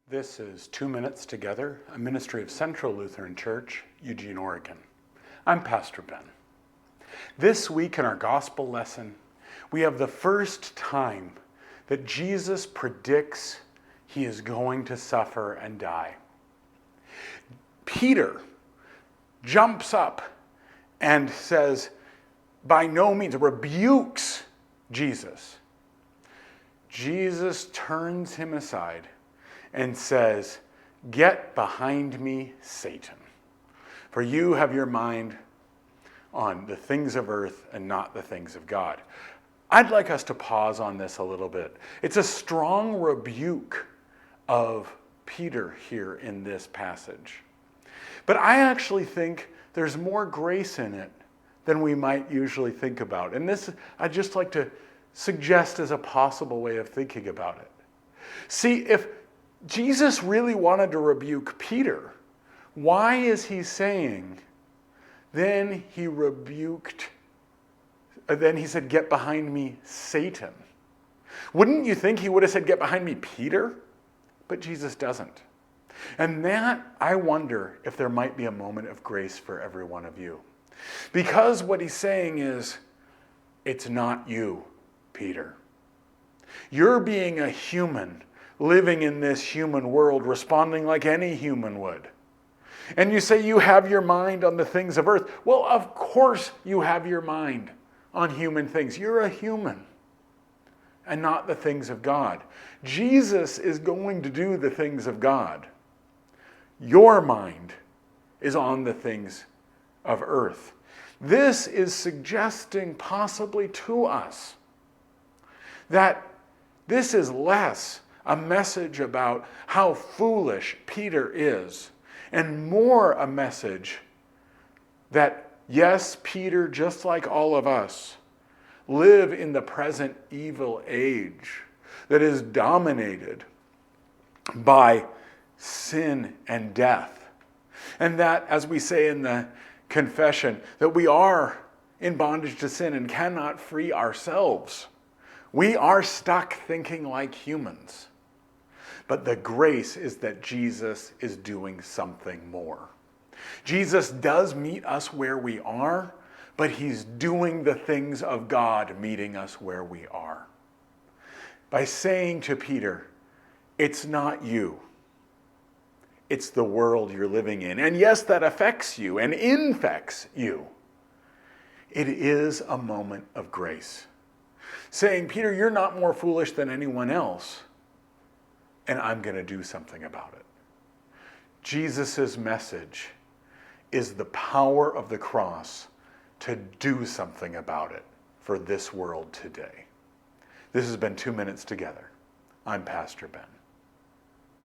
This is 2 Minutes Together, a ministry of Central Lutheran Church, Eugene, Oregon. I'm Pastor Ben. This week in our gospel lesson, we have the first time that Jesus predicts he is going to suffer and die. Peter jumps up and says, by no means, rebukes Jesus. Jesus turns him aside and says, "Get behind me, Satan, for you have your mind on the things of earth and not the things of God." I'd like us to pause on this a little bit. It's a strong rebuke of Peter here in this passage. But I actually think there's more grace in it than we might usually think about. And this, I'd just like to suggest as a possible way of thinking about it. See, if Jesus really wanted to rebuke Peter, why is he saying, then he said, "Get behind me, Satan"? Wouldn't you think he would have said, "Get behind me, Peter"? But Jesus doesn't. And that, I wonder if there might be a moment of grace for every one of you. Because what he's saying is, it's not you, Peter. You're being a human, living in this human world, responding like any human would. And you say you have your mind on the things of earth. Well, of course you have your mind on human things. You're a human and not the things of God. Jesus is going to do the things of God. Your mind is on the things of earth. This is suggesting possibly to us that this is less a message about how foolish Peter is, and more a message that, yes, Peter, just like all of us, live in the present evil age that is dominated by sin and death. And that, as we say in the confession, that we are in bondage to sin and cannot free ourselves. We are stuck thinking like humans. But the grace is that Jesus is doing something more. Jesus does meet us where we are, but he's doing the things of God meeting us where we are. By saying to Peter, it's not you. It's the world you're living in. And yes, that affects you and infects you. It is a moment of grace. Saying, Peter, you're not more foolish than anyone else, and I'm going to do something about it. Jesus' message is the power of the cross to do something about it for this world today. This has been 2 Minutes Together. I'm Pastor Ben.